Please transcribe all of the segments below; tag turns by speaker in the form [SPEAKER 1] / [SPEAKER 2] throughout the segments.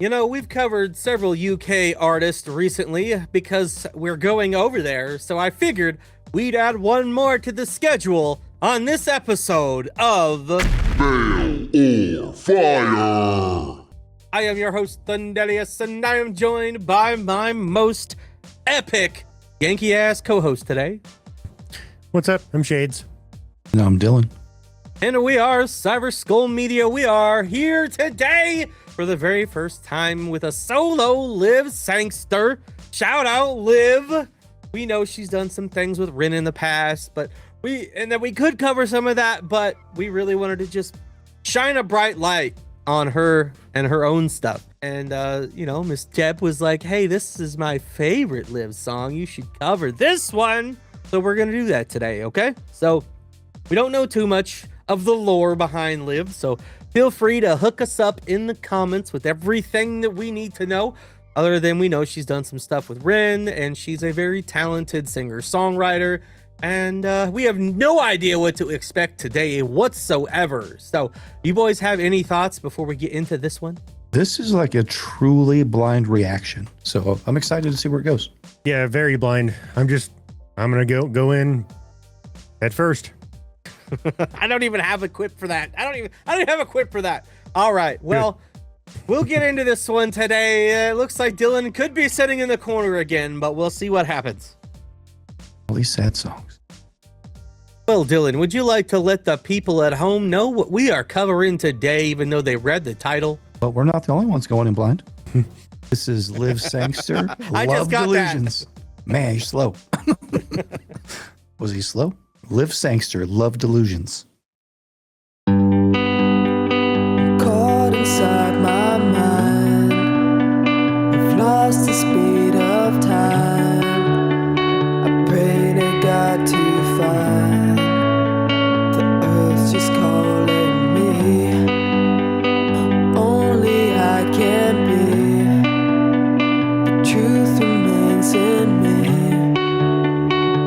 [SPEAKER 1] You know, we've covered several UK artists recently because we're going over there, so I figured we'd add one more to the schedule on this episode of
[SPEAKER 2] Bale or Fire.
[SPEAKER 1] I am your host, Thundy, and I am joined by my most epic Yankee-ass co-host today.
[SPEAKER 3] What's up? I'm Shades.
[SPEAKER 4] And I'm Dillon.
[SPEAKER 1] And we are Cyber Skull Media. We are here today for the very first time with a solo Liv Sangster. Shout out, Liv. We know she's done some things with Rin in the past, but we could cover some of that, but we really wanted to just shine a bright light on her and her own stuff. And Miss Jeb was like, hey, this is my favorite Liv song. You should cover this one. So we're gonna do that today, okay? So we don't know too much of the lore behind Liv, so feel free to hook us up in the comments with everything that we need to know. Other than we know she's done some stuff with Rin, and she's a very talented singer-songwriter, and we have no idea what to expect today whatsoever. So, you boys have any thoughts before we get into this one?
[SPEAKER 4] This is like a truly blind reaction, so I'm excited to see where it goes.
[SPEAKER 3] Yeah, very blind. I'm gonna go in at first.
[SPEAKER 1] I don't even have a quip for that. I don't even have a quip for that. All right. Well, we'll get into this one today. It looks like Dillon could be sitting in the corner again, but we'll see what happens.
[SPEAKER 4] All these sad songs.
[SPEAKER 1] Well, Dillon, would you like to let the people at home know what we are covering today, even though they read the title?
[SPEAKER 4] But we're not the only ones going in blind. This is Liv Sangster.
[SPEAKER 1] I just got
[SPEAKER 4] Delusions. Man, you're slow. Was he slow? Liv Sangster, Love Delusions.
[SPEAKER 5] Caught inside my mind, I've lost the speed of time. I pray to God to find the earth's just calling me. Only I can be. The truth remains in me.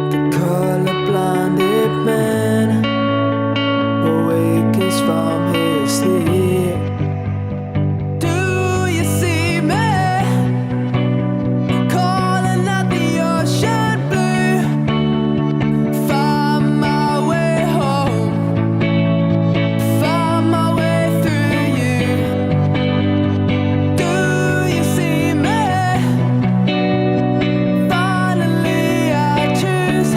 [SPEAKER 5] The color-blinded man awakens from his sleep. Do you see me calling out the ocean blue? Find my way home, find my way through you. Do you see me? Finally I choose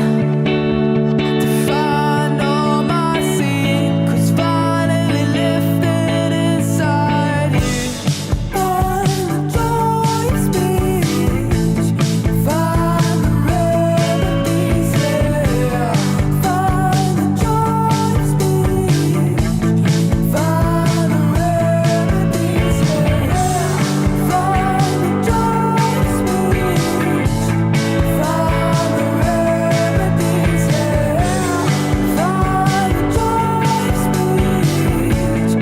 [SPEAKER 5] to find all my secrets, finally lifted inside you. Find the joy of speech, find the remedies there. Find the joy of speech, find the remedies there. Find the joy of speech, find the remedies there. Find the joy of speech,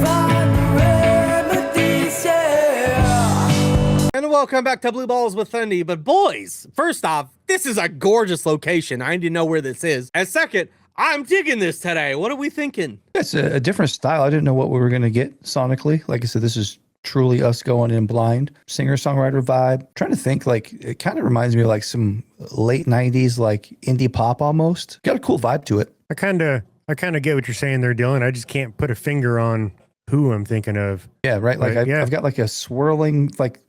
[SPEAKER 5] find the remedies there.
[SPEAKER 1] And welcome back to Blue Balls with Thundy. But boys, first off, this is a gorgeous location. I need to know where this is. And second, I'm digging this today. What are we thinking?
[SPEAKER 4] It's a different style. I didn't know what we were going to get sonically. Like I said, this is truly us going in blind. Singer-songwriter vibe. Trying to think, like, it kind of reminds me of like some late 90s, like indie pop almost. Got a cool vibe to it.
[SPEAKER 3] I kind of get what you're saying there, Dylan. I just can't put a finger on who I'm thinking of.
[SPEAKER 4] Yeah, right. Like
[SPEAKER 3] Right, yeah.
[SPEAKER 4] I've got like a swirling, like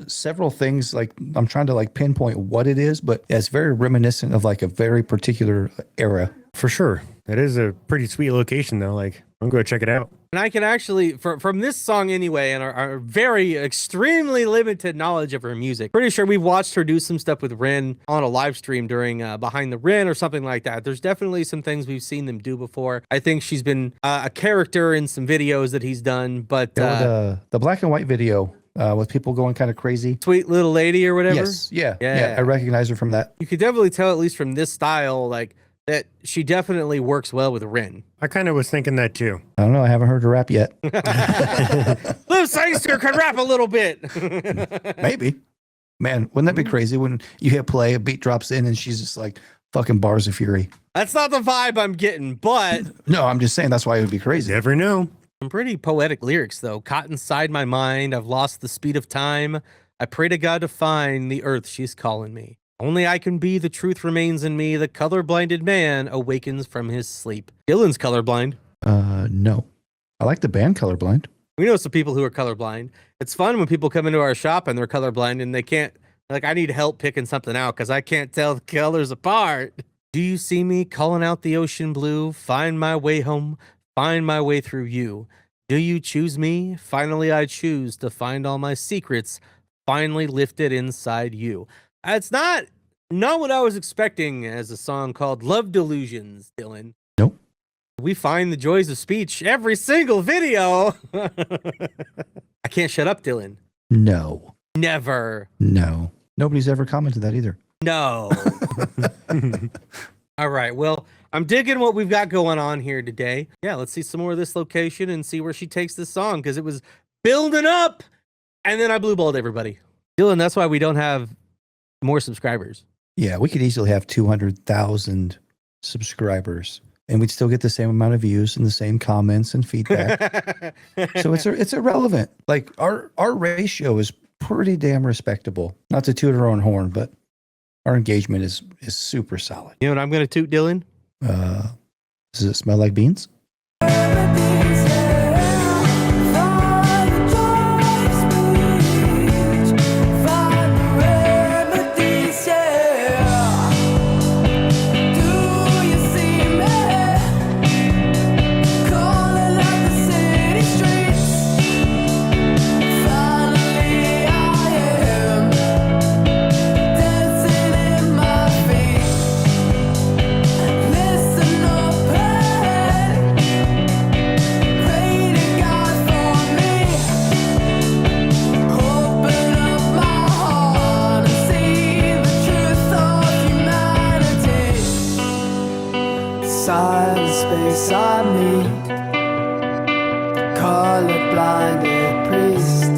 [SPEAKER 4] several things. Like I'm trying to like pinpoint what it is, but it's very reminiscent of like a very particular era.
[SPEAKER 3] For sure. That is a pretty sweet location, though. Like, I'm going to check it out.
[SPEAKER 1] And I can actually, from this song anyway, and our very extremely limited knowledge of her music, pretty sure we've watched her do some stuff with Rin on a live stream during Behind the Rin or something like that. There's definitely some things we've seen them do before. I think she's been a character in some videos that he's done, but
[SPEAKER 4] The black and white video with people going kind of crazy.
[SPEAKER 1] Sweet Little Lady or whatever.
[SPEAKER 4] Yes, yeah.
[SPEAKER 1] Yeah.
[SPEAKER 4] I recognize her from that.
[SPEAKER 1] You could definitely tell, at least from this style, like that she definitely works well with Rin.
[SPEAKER 3] I kind of was thinking that, too.
[SPEAKER 4] I don't know. I haven't heard her rap yet.
[SPEAKER 1] Liv Sangster can rap a little bit.
[SPEAKER 4] Maybe. Man, wouldn't that be crazy when you hit play, a beat drops in, and she's just like fucking bars of fury?
[SPEAKER 1] That's not the vibe I'm getting, but
[SPEAKER 4] No, I'm just saying that's why it would be crazy.
[SPEAKER 3] Never know.
[SPEAKER 1] Some pretty poetic lyrics, though. Caught inside my mind, I've lost the speed of time. I pray to God to find the earth she's calling me. Only I can be, the truth remains in me. The color-blinded man awakens from his sleep. Dillon's colorblind.
[SPEAKER 4] No. I like the band Colorblind.
[SPEAKER 1] We know some people who are colorblind. It's fun when people come into our shop and they're colorblind and they can't, like, I need help picking something out because I can't tell the colors apart. Do you see me calling out the ocean blue? Find my way home, find my way through you. Do you choose me? Finally, I choose to find all my secrets, finally lifted inside you. It's not what I was expecting as a song called Love Delusions, Dillon.
[SPEAKER 4] Nope.
[SPEAKER 1] We find the joys of speech every single video. I can't shut up, Dillon.
[SPEAKER 4] No.
[SPEAKER 1] Never.
[SPEAKER 4] No. Nobody's ever commented that either.
[SPEAKER 1] No. All right. Well, I'm digging what we've got going on here today. Yeah, let's see some more of this location and see where she takes this song because it was building up and then I blue balled everybody. Dillon, that's why we don't have more subscribers.
[SPEAKER 4] Yeah, we could easily have 200,000 subscribers and we'd still get the same amount of views and the same comments and feedback. So it's irrelevant. Like our ratio is pretty damn respectable. Not to toot our own horn, but our engagement is super solid.
[SPEAKER 1] You know what I'm going to toot, Dillon?
[SPEAKER 4] Does it smell like beans?
[SPEAKER 5] Space I meet, color-blinded priest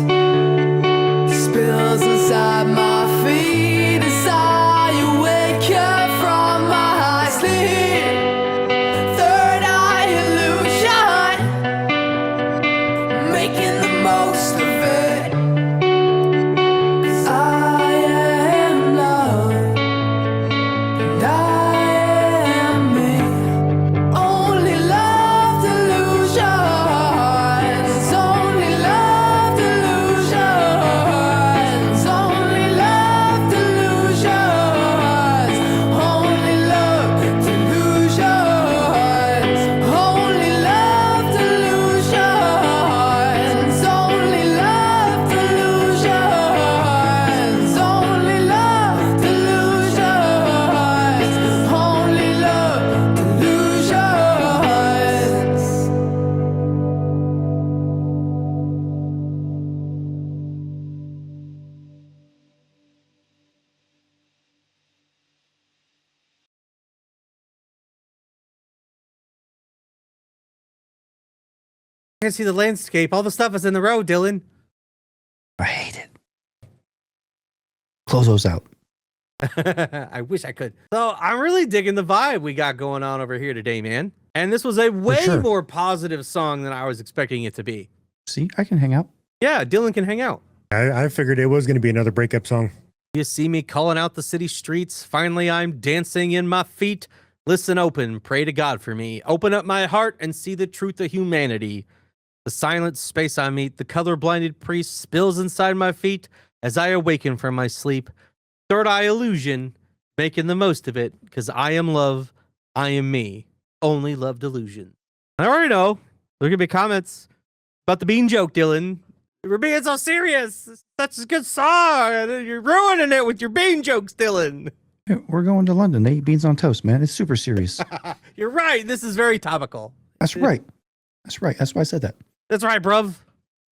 [SPEAKER 5] spills inside my feet as I wake up from my sleep. Third eye illusion, making the most of it. 'Cause I am love, and I am me. Only love delusions, only love delusions, only love delusions, only love delusions, only love delusions, only love delusions, only love delusions, only love delusions.
[SPEAKER 1] I can't see the landscape. All the stuff is in the road, Dillon.
[SPEAKER 4] I hate it. Close those out.
[SPEAKER 1] I wish I could. So I'm really digging the vibe we got going on over here today, man. And this was a way
[SPEAKER 4] sure.
[SPEAKER 1] more positive song than I was expecting it to be.
[SPEAKER 4] See, I can hang out.
[SPEAKER 1] Yeah, Dillon can hang out.
[SPEAKER 3] I figured it was going to be another breakup song.
[SPEAKER 1] You see me calling out the city streets. Finally, I'm dancing in my feet. Listen open, pray to God for me. Open up my heart and see the truth of humanity. The silent space I meet, the color-blinded priest spills inside my feet as I awaken from my sleep. Third eye illusion, making the most of it, because I am love, I am me. Only love delusion. I already know. There could be comments about the bean joke, Dillon. We're being so serious. It's such a good song. You're ruining it with your bean jokes, Dillon.
[SPEAKER 4] Yeah, we're going to London. They eat beans on toast, man. It's super serious.
[SPEAKER 1] You're right. This is very topical.
[SPEAKER 4] That's right. That's right. That's why I said that.
[SPEAKER 1] That's right, bruv.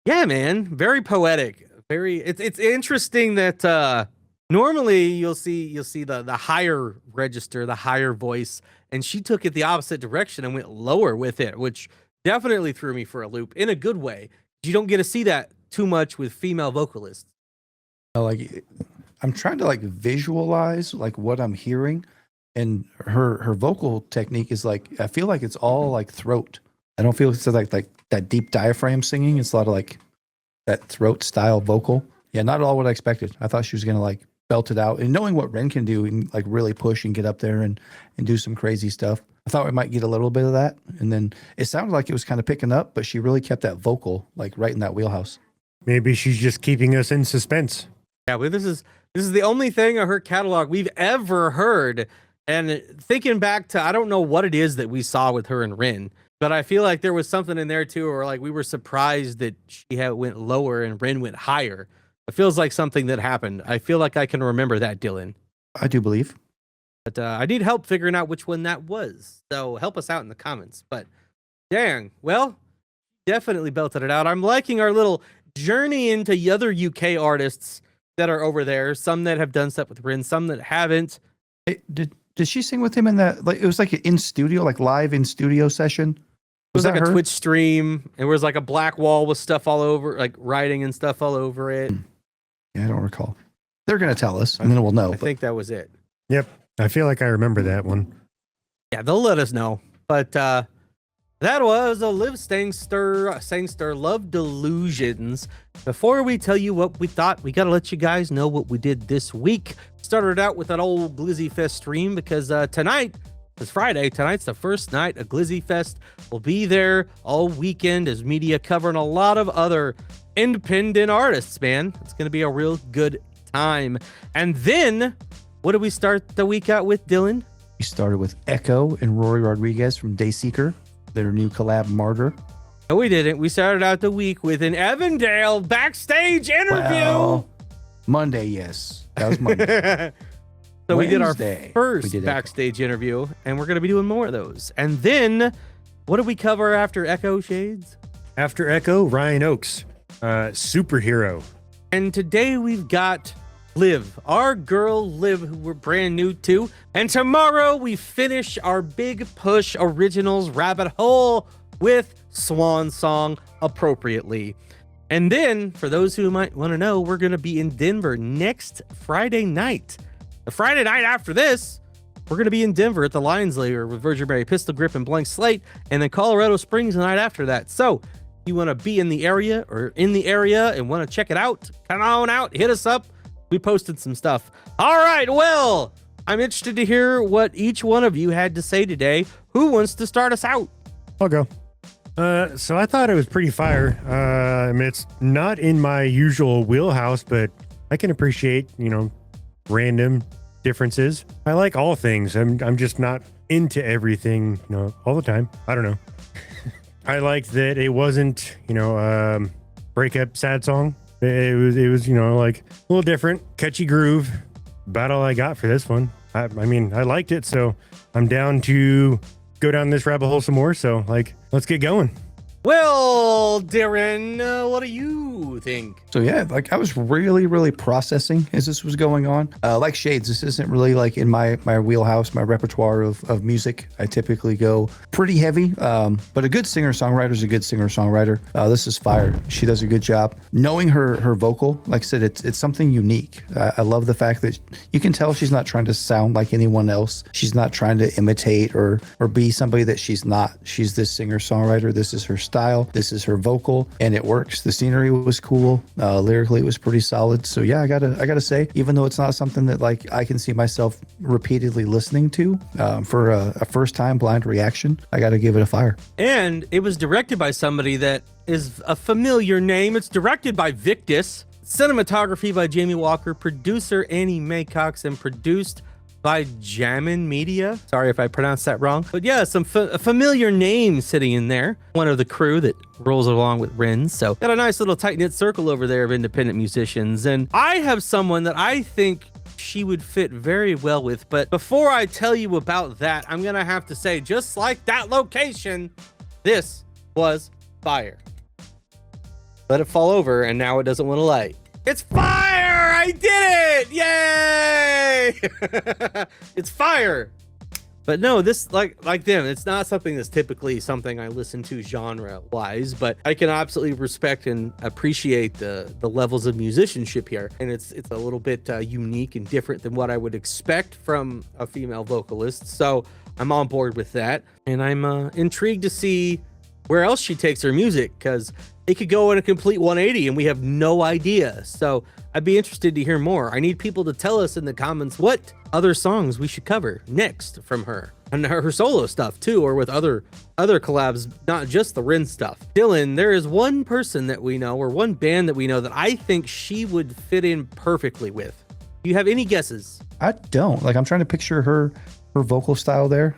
[SPEAKER 1] Yeah, man. Very poetic. Very. It's interesting that normally you'll see the higher register, the higher voice, and she took it the opposite direction and went lower with it, which definitely threw me for a loop in a good way. You don't get to see that too much with female vocalists.
[SPEAKER 4] Like, I'm trying to like visualize like what I'm hearing, and her vocal technique is like, I feel like it's all like throat. I don't feel it's like that deep diaphragm singing. It's a lot of like that throat style vocal. Yeah, not at all what I expected. I thought she was gonna like belt it out, and knowing what Ren can do and like really push and get up there and do some crazy stuff. I thought we might get a little bit of that, and then it sounded like it was kind of picking up, but she really kept that vocal like right in that wheelhouse.
[SPEAKER 3] Maybe she's just keeping us in suspense.
[SPEAKER 1] Yeah, well, this is the only thing of her catalog we've ever heard. And thinking back to, I don't know what it is that we saw with her and Rin, but I feel like there was something in there too, or like we were surprised that she went lower and Rin went higher. It feels like something that happened. I feel like I can remember that, Dillon.
[SPEAKER 4] I do believe.
[SPEAKER 1] But I need help figuring out which one that was. So help us out in the comments. But dang, well, definitely belted it out. I'm liking our little journey into the other UK artists that are over there. Some that have done stuff with Rin, some that haven't.
[SPEAKER 4] Did she sing with him in that? Like it was like an in studio, like live in studio session.
[SPEAKER 1] It was like a
[SPEAKER 4] her?
[SPEAKER 1] Twitch stream. And there was like a black wall with stuff all over, like writing and stuff all over it.
[SPEAKER 4] Yeah, I don't recall. They're gonna tell us, and then we'll know.
[SPEAKER 1] I think that was it.
[SPEAKER 3] Yep. I feel like I remember that one.
[SPEAKER 1] Yeah, they'll let us know. But that was a Liv Sangster Love Delusions. Before we tell you what we thought, we got to let you guys know what we did this week. Started out with an old Glizzy Fest stream because tonight is Friday. Tonight's the first night of Glizzy Fest. We'll be there all weekend as media covering a lot of other independent artists, man. It's going to be a real good time. And then, what did we start the week out with, Dillon?
[SPEAKER 4] We started with Echo and Rory Rodriguez from Dayseeker, their new collab Martyr.
[SPEAKER 1] No, we didn't. We started out the week with an Evandale backstage interview.
[SPEAKER 4] Well, Monday, yes. That was Monday.
[SPEAKER 1] So we did our
[SPEAKER 4] Wednesday,
[SPEAKER 1] first
[SPEAKER 4] we did
[SPEAKER 1] backstage interview, and we're going to be doing more of those. And then, what did we cover after Echo Shades?
[SPEAKER 3] After Echo, Ryan Oakes, superhero.
[SPEAKER 1] And today we've got Liv, our girl Liv, who we're brand new to. And tomorrow we finish our big push originals rabbit hole with Swan Song appropriately. And then, for those who might want to know, we're going to be in Denver next Friday night. The Friday night after this, we're going to be in Denver at the Lions Lair with Virgin Mary Pistol Grip and Blank Slate, and then Colorado Springs the night after that. So, you want to be in the area and want to check it out, come on out, hit us up. We posted some stuff. All right, well, I'm interested to hear what each one of you had to say today. Who wants to start us out?
[SPEAKER 3] I'll go. So I thought it was pretty fire. I mean, it's not in my usual wheelhouse, but I can appreciate, random differences. I like all things. I'm just not into everything, all the time. I don't know. I liked that it wasn't, breakup sad song. It was, like a little different, catchy groove. About all I got for this one. I mean, I liked it, so I'm down to go down this rabbit hole some more. So, let's get going.
[SPEAKER 1] Well, Darren, what do you think?
[SPEAKER 4] So yeah, I was really processing as this was going on. Like Shades, this isn't really in my wheelhouse, my repertoire of music. I typically go pretty heavy, but a good singer-songwriter is a good singer-songwriter. This is fire. She does a good job. Knowing her vocal, like I said, it's something unique. I love the fact that you can tell she's not trying to sound like anyone else. She's not trying to imitate or be somebody that she's not. She's this singer-songwriter. This is her style. This is her vocal, and it works. The scenery was cool. Lyrically, it was pretty solid. So yeah, I gotta say, even though it's not something that I can see myself repeatedly listening to for a first time blind reaction, I gotta give it a fire.
[SPEAKER 1] And it was directed by somebody that is a familiar name. It's directed by Victus, cinematography by Jamie Walker, producer Annie Maycox, and produced by Jammin Media. Sorry if I pronounced that wrong. But yeah, some familiar names sitting in there. One of the crew that rolls along with Rin. So got a nice little tight-knit circle over there of independent musicians. And I have someone that I think she would fit very well with. But before I tell you about that, I'm going to have to say, just like that location, this was fire. Let it fall over, and now it doesn't want to light. It's fire! I did it! Yay! It's fire. But no, this like them, it's not something that's typically something I listen to genre-wise, but I can absolutely respect and appreciate the levels of musicianship here. And it's a little bit unique and different than what I would expect from a female vocalist. So I'm on board with that. And I'm intrigued to see where else she takes her music, because it could go in a complete 180 and we have no idea. So I'd be interested to hear more. I need people to tell us in the comments what other songs we should cover next from her, and her solo stuff too, or with other collabs, not just the Rin stuff. Dillon, there is one person that we know, or one band that we know, that I think she would fit in perfectly with. Do you have any guesses?
[SPEAKER 4] I don't. Like, I'm trying to picture her vocal style there.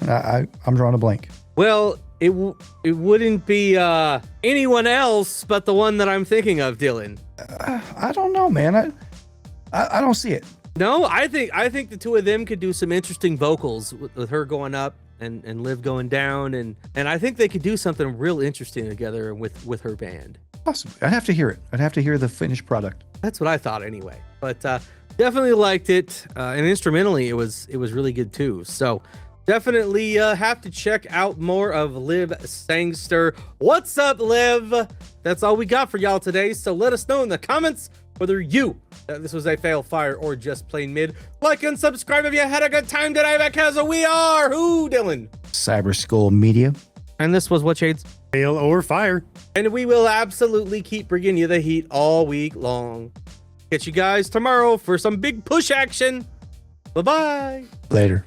[SPEAKER 4] I'm drawing a blank.
[SPEAKER 1] Well, it wouldn't be anyone else but the one that I'm thinking of, Dillon.
[SPEAKER 4] I don't know, man. I don't see it.
[SPEAKER 1] No, I think the two of them could do some interesting vocals with her going up and Liv going down, and I think they could do something real interesting together with her band.
[SPEAKER 4] Awesome. I'd have to hear it. I'd have to hear the finished product.
[SPEAKER 1] That's what I thought anyway. But definitely liked it, and instrumentally it was really good too. So definitely have to check out more of Liv Sangster. What's up, Liv? That's all we got for y'all today. So let us know in the comments whether this was a fail, fire, or just plain mid. Like and subscribe if you had a good time today, because we are who, Dillon?
[SPEAKER 4] Cyber Skull Media.
[SPEAKER 1] And this was What Shades?
[SPEAKER 3] Fail or fire.
[SPEAKER 1] And we will absolutely keep bringing you the heat all week long. Catch you guys tomorrow for some big push action. Bye-bye.
[SPEAKER 4] Later.